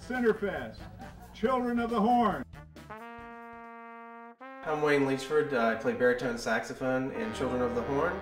Centerfest, Children of the Horn. I'm Wayne Leachford. I play baritone saxophone in Children of the Horn,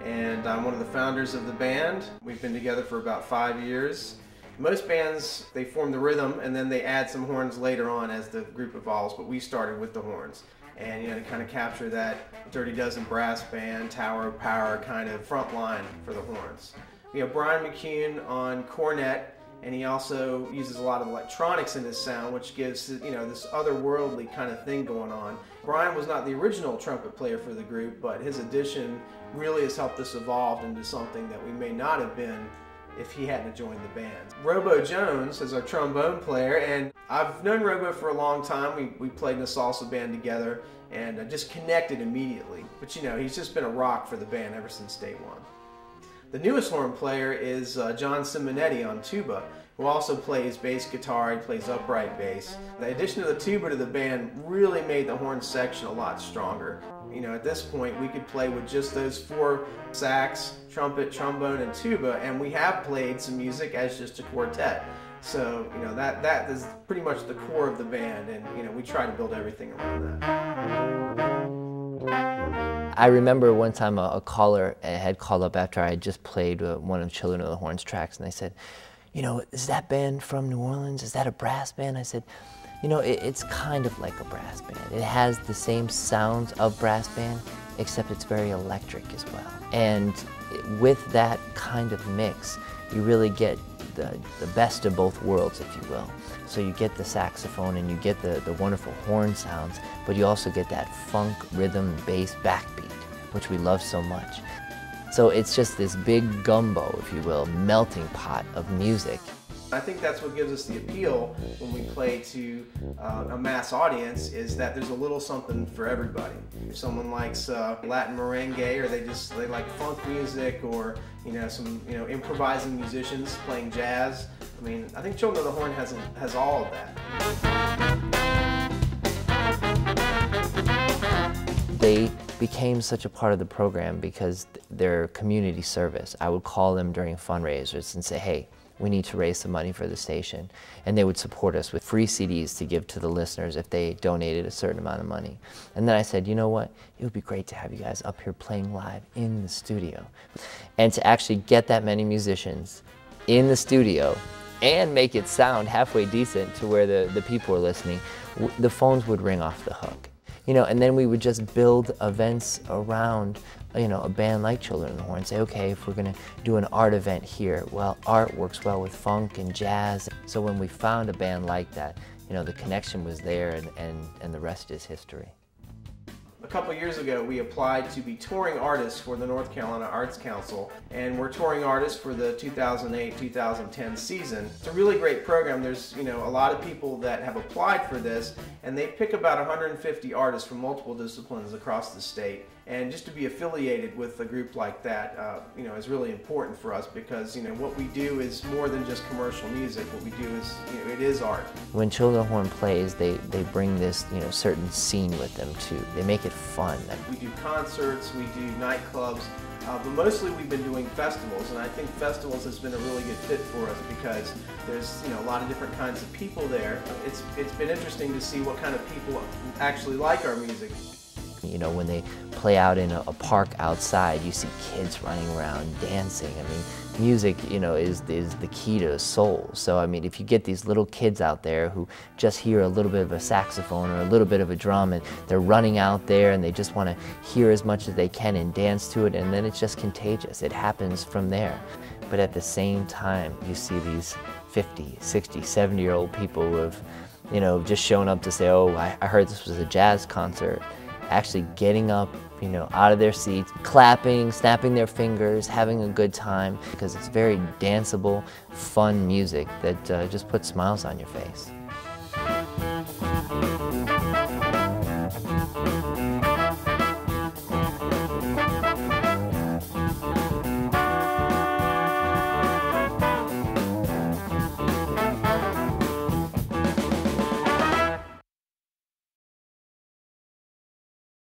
and I'm one of the founders of the band. We've been together for about 5 years. Most bands, they form the rhythm and then they add some horns later on as the group evolves, but we started with the horns. And to kind of capture that Dirty Dozen brass band, Tower of Power kind of front line for the horns. We have Brian McCune on cornet, and he also uses a lot of electronics in his sound, which gives this otherworldly kind of thing going on. Brian was not the original trumpet player for the group, but his addition really has helped us evolve into something that we may not have been if he hadn't joined the band. Robo Jones is our trombone player, and I've known Robo for a long time. We played in a salsa band together and just connected immediately. But he's just been a rock for the band ever since day one. The newest horn player is John Simonetti on tuba, who also plays bass guitar. He plays upright bass. The addition of the tuba to the band really made the horn section a lot stronger. At this point we could play with just those 4 sax, trumpet, trombone, and tuba, and we have played some music as just a quartet. So that is pretty much the core of the band, and we try to build everything around that. I remember one time a caller had called up after I had just played one of Children of the Horn's tracks, and they said, is that band from New Orleans? Is that a brass band? I said, it's kind of like a brass band. It has the same sounds of brass band, except it's very electric as well. And with that kind of mix, you really get the best of both worlds, if you will. So you get the saxophone and you get the wonderful horn sounds, but you also get that funk, rhythm, bass, backbeat, which we love so much. So it's just this big gumbo, if you will, melting pot of music. I think that's what gives us the appeal when we play to a mass audience, is that there's a little something for everybody. If someone likes Latin merengue, or they like funk music, or some improvising musicians playing jazz. I think Children of the Horn has all of that. They became such a part of the program because they're community service. I would call them during fundraisers and say, hey, we need to raise some money for the station. And they would support us with free CDs to give to the listeners if they donated a certain amount of money. And then I said, you know what? It would be great to have you guys up here playing live in the studio. And to actually get that many musicians in the studio and make it sound halfway decent to where the people are listening, the phones would ring off the hook. And then we would just build events around a band like Children of the Horn, say, okay, if we're going to do an art event here, well, art works well with funk and jazz. So when we found a band like that, the connection was there, and the rest is history. A couple years ago, we applied to be touring artists for the North Carolina Arts Council, and we're touring artists for the 2008-2010 season. It's a really great program. There's a lot of people that have applied for this, and they pick about 150 artists from multiple disciplines across the state. And just to be affiliated with a group like that, is really important for us, because what we do is more than just commercial music. What we do is, it is art. When Children of the Horn plays, they bring this certain scene with them too. They make it fun. We do concerts, we do nightclubs, but mostly we've been doing festivals, and I think festivals has been a really good fit for us because there's a lot of different kinds of people there. It's been interesting to see what kind of people actually like our music. When they play out in a park outside, you see kids running around dancing. Music, is the key to the soul. So, if you get these little kids out there who just hear a little bit of a saxophone or a little bit of a drum, and they're running out there and they just want to hear as much as they can and dance to it, and then it's just contagious. It happens from there. But at the same time, you see these 50, 60, 70-year-old people who have, just shown up to say, oh, I heard this was a jazz concert. Actually getting up, out of their seats, clapping, snapping their fingers, having a good time, because it's very danceable, fun music that just puts smiles on your face.